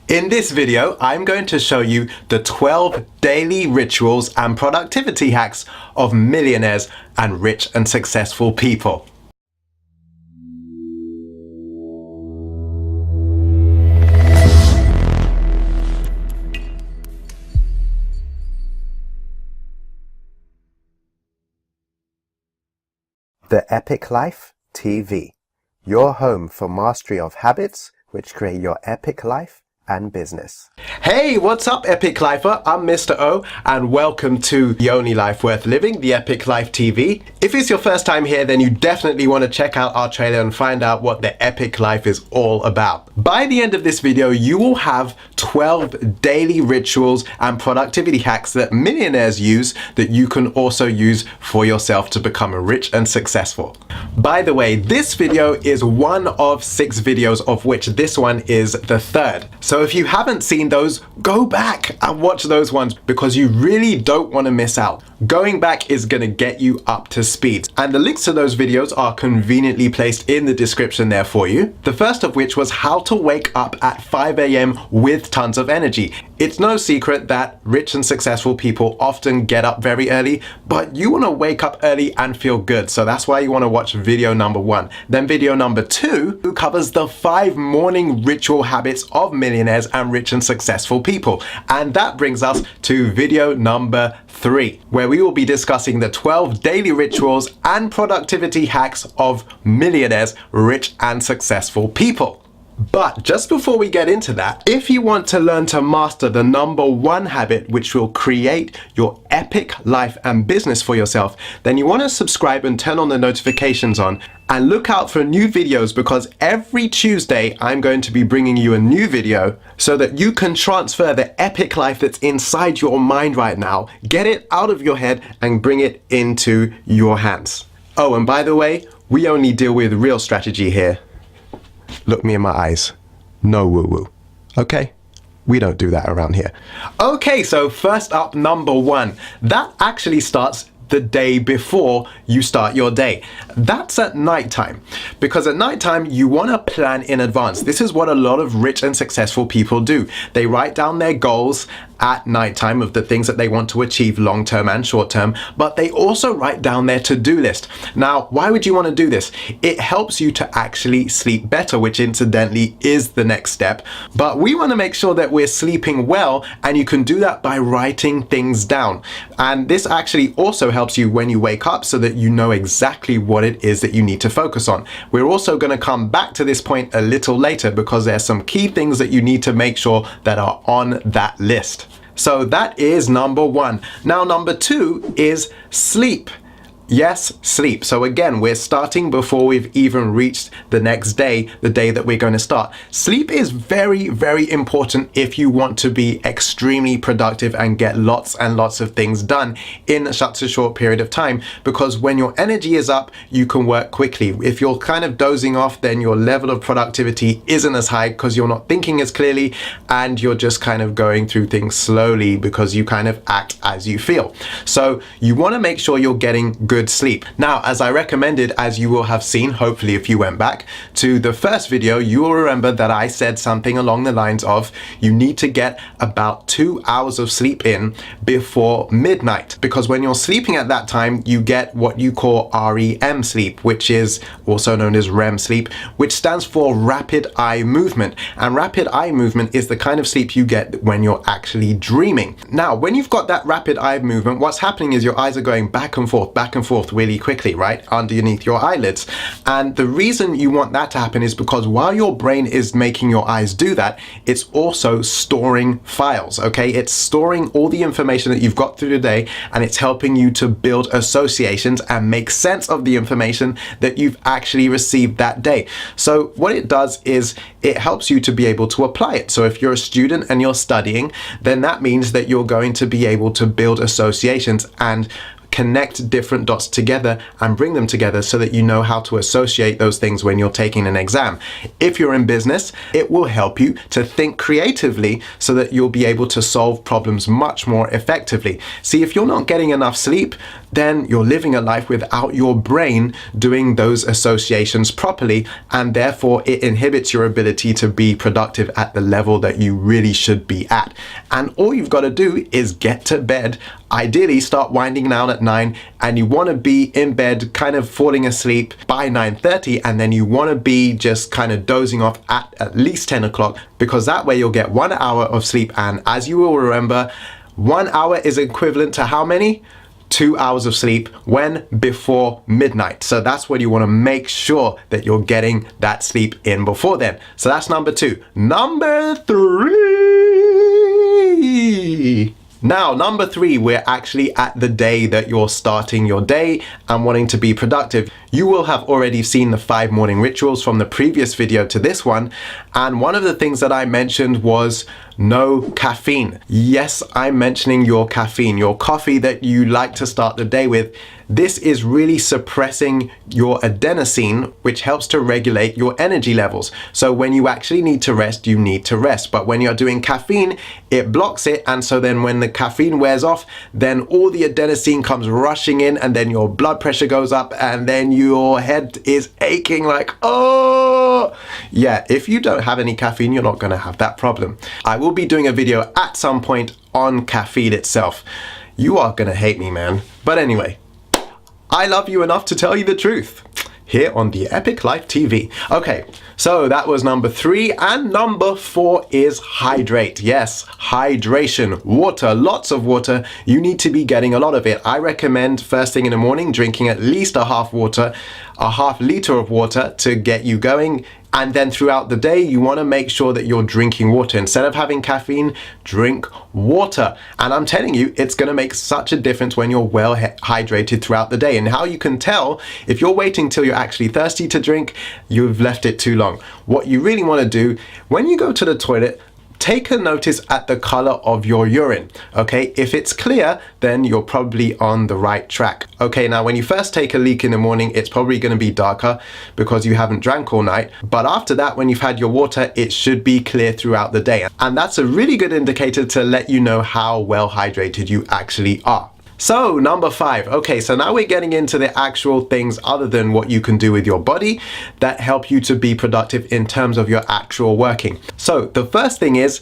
In this video, I'm going to show you the 12 daily rituals and productivity hacks of millionaires and rich and successful people. The Epic Life TV, your home for mastery of habits which create your epic life and business. Hey, what's up, Epic Lifer? I'm Mr. O, and welcome to The Only Life Worth Living, the Epic Life TV. If it's your first time here, then you definitely want to check out our trailer and find out what the Epic Life is all about. By the end of this video, you will have 12 daily rituals and productivity hacks that millionaires use that you can also use for yourself to become rich and successful. By the way, this video is one of 6 videos, of which this one is the third. So if you haven't seen those, go back and watch those ones because you really don't want to miss out. Going back is going to get you up to speed. And the links to those videos are conveniently placed in the description there for you. The first of which was how to wake up at 5 a.m. with tons of energy. It's no secret that rich and successful people often get up very early, but you want to wake up early and feel good. So that's why you want to watch video number 1. Then video number 2 covers the 5 morning ritual habits of millionaires and rich and successful people. And that brings us to video number 3, where we will be discussing the 12 daily rituals and productivity hacks of millionaires, rich and successful people. But just before we get into that, if you want to learn to master the number 1 habit which will create your epic life and business for yourself, then you want to subscribe and turn on the notifications on and look out for new videos, because every Tuesday I'm going to be bringing you a new video so that you can transfer the epic life that's inside your mind right now, get it out of your head and bring it into your hands. Oh, and by the way, we only deal with real strategy here. Look me in my eyes. No woo-woo. Okay? We don't do that around here. Okay, so first up, number 1. That actually starts the day before you start your day. That's at nighttime, because at nighttime you want to plan in advance. This is what a lot of rich and successful people do. They write down their goals at nighttime of the things that they want to achieve long term and short term, but they also write down their to-do list. Now, why would you want to do this? It helps you to actually sleep better, which incidentally is the next step. But we want to make sure that we're sleeping well, and you can do that by writing things down. And this actually also helps you when you wake up so that you know exactly what it is that you need to focus on. We're also going to come back to this point a little later because there's some key things that you need to make sure that are on that list. So that is number 1. Now, number 2 is sleep. Yes, sleep. So again, we're starting before we've even reached the next day, the day that we're going to start. Sleep is very, very important if you want to be extremely productive and get lots and lots of things done in such a short period of time, because when your energy is up, you can work quickly. If you're kind of dozing off, then your level of productivity isn't as high because you're not thinking as clearly and you're just kind of going through things slowly because you kind of act as you feel. So you want to make sure you're getting good sleep. Now, as I recommended, as you will have seen, hopefully if you went back to the first video, you will remember that I said something along the lines of you need to get about 2 hours of sleep in before midnight, because when you're sleeping at that time, you get what you call REM sleep, which is also known as REM sleep, which stands for rapid eye movement. And rapid eye movement is the kind of sleep you get when you're actually dreaming. Now, when you've got that rapid eye movement, what's happening is your eyes are going back and forth really quickly, right, underneath your eyelids. And the reason you want that to happen is because while your brain is making your eyes do that, it's also storing files, okay? It's storing all the information that you've got through the day, and it's helping you to build associations and make sense of the information that you've actually received that day. So what it does is it helps you to be able to apply it. So if you're a student and you're studying, then that means that you're going to be able to build associations and connect different dots together and bring them together so that you know how to associate those things when you're taking an exam. If you're in business, it will help you to think creatively so that you'll be able to solve problems much more effectively. See, if you're not getting enough sleep, then you're living a life without your brain doing those associations properly, and therefore it inhibits your ability to be productive at the level that you really should be at. And all you've got to do is get to bed. Ideally start winding down at 9, and you want to be in bed kind of falling asleep by 9:30, and then you want to be just kind of dozing off at least 10 o'clock, because that way you'll get 1 hour of sleep. And as you will remember, 1 hour is equivalent to how many? 2 hours of sleep when? Before midnight. So that's what you want to make sure that you're getting that sleep in before then. So that's number 2. Number 3. Now, number 3, we're actually at the day that you're starting your day and wanting to be productive. You will have already seen the 5 morning rituals from the previous video to this one. And one of the things that I mentioned was no caffeine. Yes, I'm mentioning your caffeine, your coffee that you like to start the day with. This is really suppressing your adenosine, which helps to regulate your energy levels. So when you actually need to rest, you need to rest. But when you're doing caffeine, it blocks it. And so then when the caffeine wears off, then all the adenosine comes rushing in, and then your blood pressure goes up, and then your head is aching like, oh, yeah, if you don't have any caffeine, you're not going to have that problem. I will be doing a video at some point on caffeine itself. You are going to hate me, man. But anyway, I love you enough to tell you the truth here on the Epic Life TV. Okay, so that was number 3, and number 4 is hydrate. Yes, hydration, water, lots of water. You need to be getting a lot of it. I recommend first thing in the morning drinking at least a half liter of water to get you going. And then throughout the day, you want to make sure that you're drinking water. Instead of having caffeine, drink water. And I'm telling you, it's going to make such a difference when you're well hydrated throughout the day. And how you can tell, if you're waiting till you're actually thirsty to drink, you've left it too long. What you really want to do, when you go to the toilet, take a notice at the color of your urine. Okay, if it's clear, then you're probably on the right track. Okay, now when you first take a leak in the morning, it's probably going to be darker because you haven't drank all night. But after that, when you've had your water, it should be clear throughout the day. And that's a really good indicator to let you know how well hydrated you actually are. So number 5, okay, so now we're getting into the actual things other than what you can do with your body that help you to be productive in terms of your actual working. So the first thing is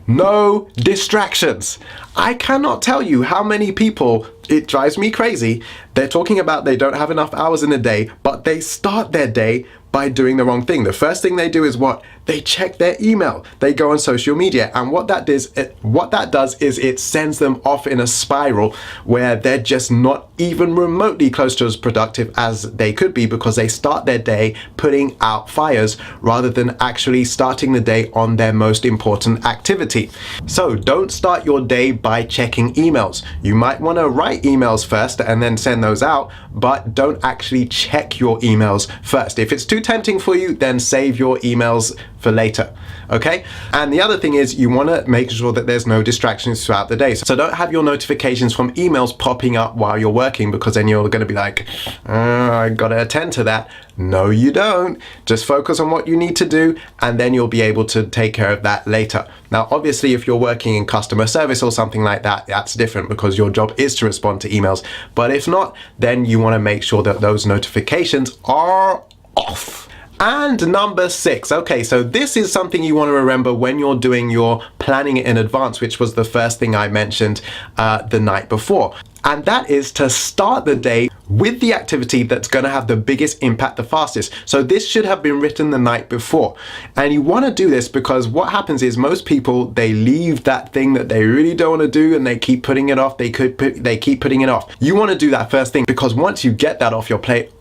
no distractions. I cannot tell you how many people, it drives me crazy, they're talking about they don't have enough hours in a day, but they start their day by doing the wrong thing. The first thing they do is what? They check their email. They go on social media, and what that does is it sends them off in a spiral where they're just not even remotely close to as productive as they could be, because they start their day putting out fires rather than actually starting the day on their most important activity. So don't start your day by checking emails. You might want to write emails first and then send those out, but don't actually check your emails first. If it's too tempting for you, then save your emails for later. Okay, and the other thing is you want to make sure that there's no distractions throughout the day. So don't have your notifications from emails popping up while you're working, because then you're going to be like, I gotta attend to that. No, you don't. Just focus on what you need to do, and then you'll be able to take care of that later. Now, obviously, if you're working in customer service or something like that, that's different because your job is to respond to emails. But if not, then you want to make sure that those notifications are off. And number 6, okay, so this is something you want to remember when you're doing your planning in advance, which was the first thing I mentioned the night before. And that is to start the day with the activity that's going to have the biggest impact the fastest. So this should have been written the night before. And you want to do this because what happens is most people, they leave that thing that they really don't want to do and they keep putting it off. They keep putting it off. You want to do that first thing, because once you get that off your plate,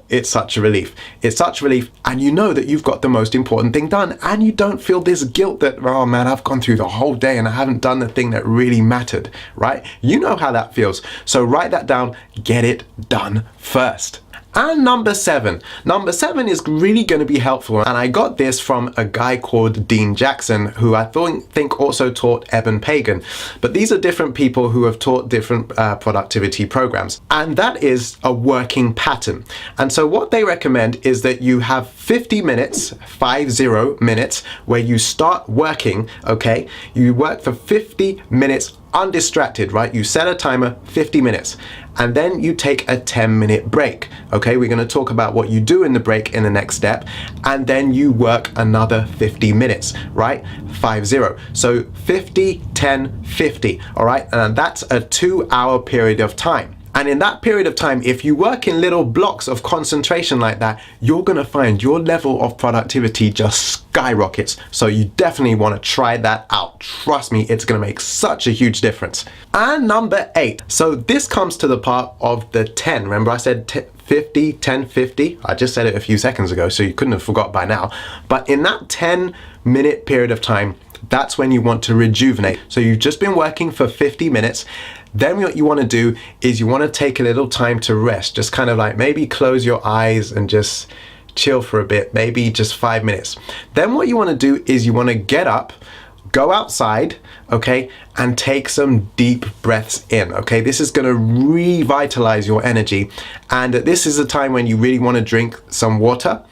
it's such a relief. It's such a relief. And you know that you've got the most important thing done, and you don't feel this guilt that, oh man, I've gone through the whole day and I haven't done the thing that really mattered, right? You know how that feels. So write that down, get it done first. And number 7 is really going to be helpful, and I got this from a guy called Dean Jackson, who I think also taught Eben Pagan, but these are different people who have taught different productivity programs, and that is a working pattern. And so what they recommend is that you have 50 minutes, 50 minutes, where you start working, okay? You work for 50 minutes undistracted, right? You set a timer, 50 minutes, and then you take a 10-minute break. Okay, we're going to talk about what you do in the break in the next step, and then you work another 50 minutes, right? 50. So 50, 10, 50, all right? And that's a 2-hour period of time. And in that period of time, if you work in little blocks of concentration like that, you're going to find your level of productivity just skyrockets. So you definitely want to try that out. Trust me, it's going to make such a huge difference. And number 8. So this comes to the part of the 10. Remember I said 50, 10, 50? I just said it a few seconds ago, so you couldn't have forgot by now. But in that 10-minute period of time, that's when you want to rejuvenate. So you've just been working for 50 minutes. Then what you want to do is you want to take a little time to rest. Just kind of like maybe close your eyes and just chill for a bit, maybe just 5 minutes. Then what you want to do is you want to get up, go outside, okay, and take some deep breaths in, okay? This is going to revitalize your energy. And this is a time when you really want to drink some water.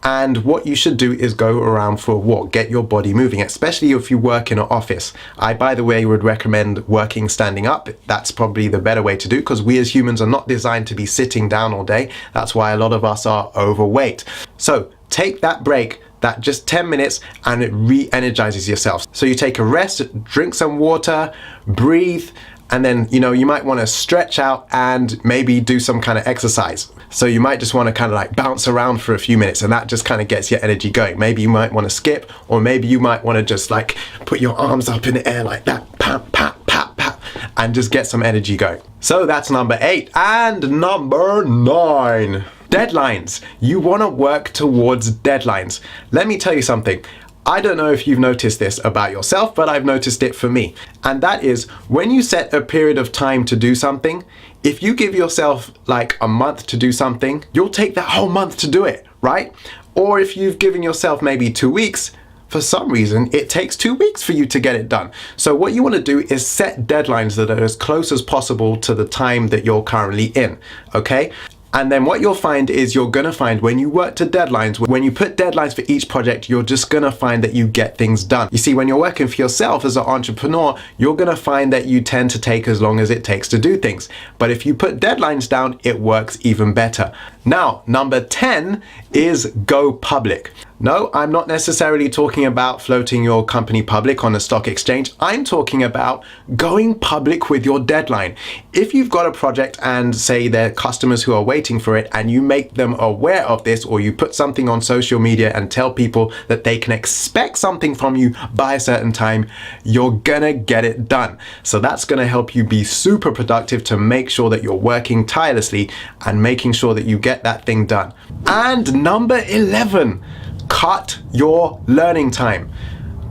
And what you should do is go around for a walk, get your body moving, especially if you work in an office. I, by the way, would recommend working standing up. That's probably the better way to do, because we as humans are not designed to be sitting down all day. That's why a lot of us are overweight. So take that break, that just 10 minutes, and it re-energizes yourself. So you take a rest, drink some water, breathe, and then, you know, you might want to stretch out and maybe do some kind of exercise. So you might just want to kind of like bounce around for a few minutes, and that just kind of gets your energy going. Maybe you might want to skip, or maybe you might want to just like put your arms up in the air like that, pap, pap, pap, pap, and just get some energy going. So that's number 8. And number 9. Deadlines. You want to work towards deadlines. Let me tell you something. I don't know if you've noticed this about yourself, but I've noticed it for me. And that is, when you set a period of time to do something, if you give yourself like a month to do something, you'll take that whole month to do it, right? Or if you've given yourself maybe 2 weeks, for some reason, it takes 2 weeks for you to get it done. So what you want to do is set deadlines that are as close as possible to the time that you're currently in, okay? And then what you'll find is you're going to find when you work to deadlines, when you put deadlines for each project, you're just going to find that you get things done. You see, when you're working for yourself as an entrepreneur, you're going to find that you tend to take as long as it takes to do things. But if you put deadlines down, it works even better. Now, number 10 is go public. No, I'm not necessarily talking about floating your company public on a stock exchange. I'm talking about going public with your deadline. If you've got a project and say there are customers who are waiting for it, and you make them aware of this, or you put something on social media and tell people that they can expect something from you by a certain time, you're gonna get it done. So that's gonna help you be super productive to make sure that you're working tirelessly and making sure that you get that thing done. And number 11. Cut your learning time.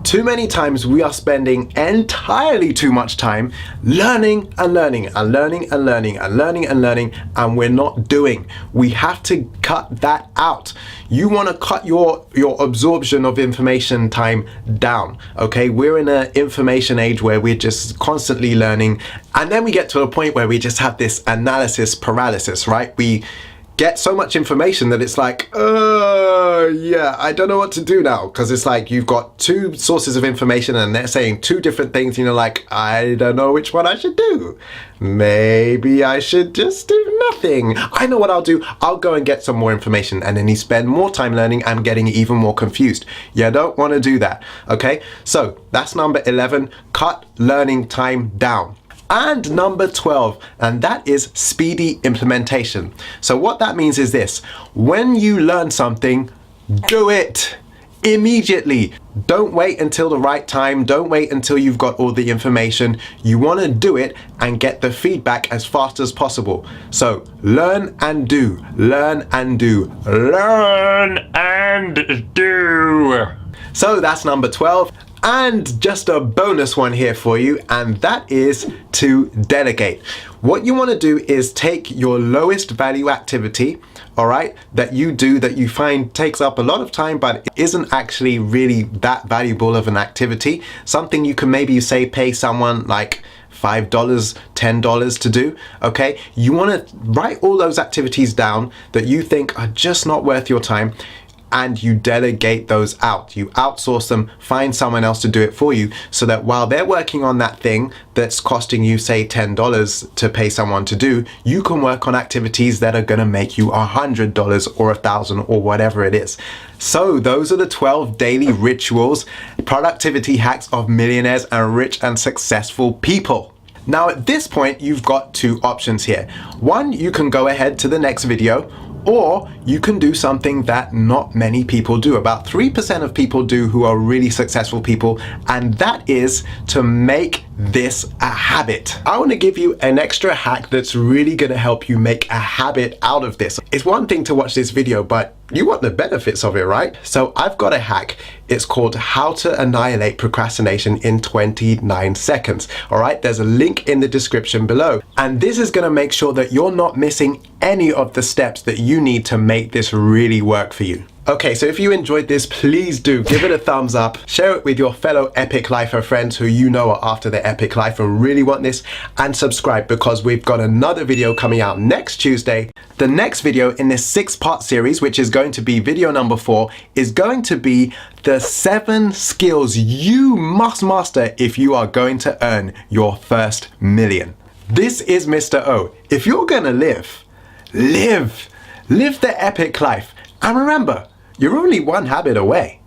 Too many times we are spending entirely too much time learning and learning and learning and learning and learning and learning, and we're not doing. We have to cut that out. You want to cut your absorption of information time down, okay? We're in an information age where we're just constantly learning, and then we get to a point where we just have this analysis paralysis, right? We get so much information that it's like, yeah, I don't know what to do now, because it's like you've got 2 sources of information and they're saying 2 different things, and you're like, I don't know which one I should do. Maybe I should just do nothing. I know what I'll do. I'll go and get some more information, and then you spend more time learning and getting even more confused. You don't want to do that, okay? So that's number 11, cut learning time down. And number 12, and that is speedy implementation. So what that means is this: when you learn something, do it immediately. Don't wait until the right time. Don't wait until you've got all the information. You want to do it and get the feedback as fast as possible. So learn and do, learn and do, learn and do. So that's number 12. And just a bonus one here for you, and that is to delegate. What you want to do is take your lowest value activity, all right, that you do, that you find takes up a lot of time but isn't actually really that valuable of an activity, something you can maybe say pay someone like $5, $10 to do, okay? You want to write all those activities down that you think are just not worth your time. and you delegate those out. You outsource them, find someone else to do it for you, so that while they're working on that thing that's costing you, say, $10 to pay someone to do, you can work on activities that are gonna make you $100 or $1,000 or whatever it is. So those are the 12 daily rituals, productivity hacks of millionaires and rich and successful people. Now at this point, you've got two options here. One, you can go ahead to the next video, or you can do something that not many people do. About 3% of people do who are really successful people, and that is to make this a habit. I want to give you an extra hack that's really going to help you make a habit out of this. It's one thing to watch this video, but you want the benefits of it, right? So I've got a hack. It's called How to Annihilate Procrastination in 29 Seconds. All right, there's a link in the description below. And this is gonna make sure that you're not missing any of the steps that you need to make this really work for you. Okay, so if you enjoyed this, please do give it a thumbs up, share it with your fellow Epic Lifer friends who you know are after their epic life and really want this, and subscribe because we've got another video coming out next Tuesday. The next video in this 6-part series, which is going to be video number 4, is going to be the 7 skills you must master if you are going to earn your first million. This is Mr. O. If you're gonna live the epic life. And remember, you're only one habit away.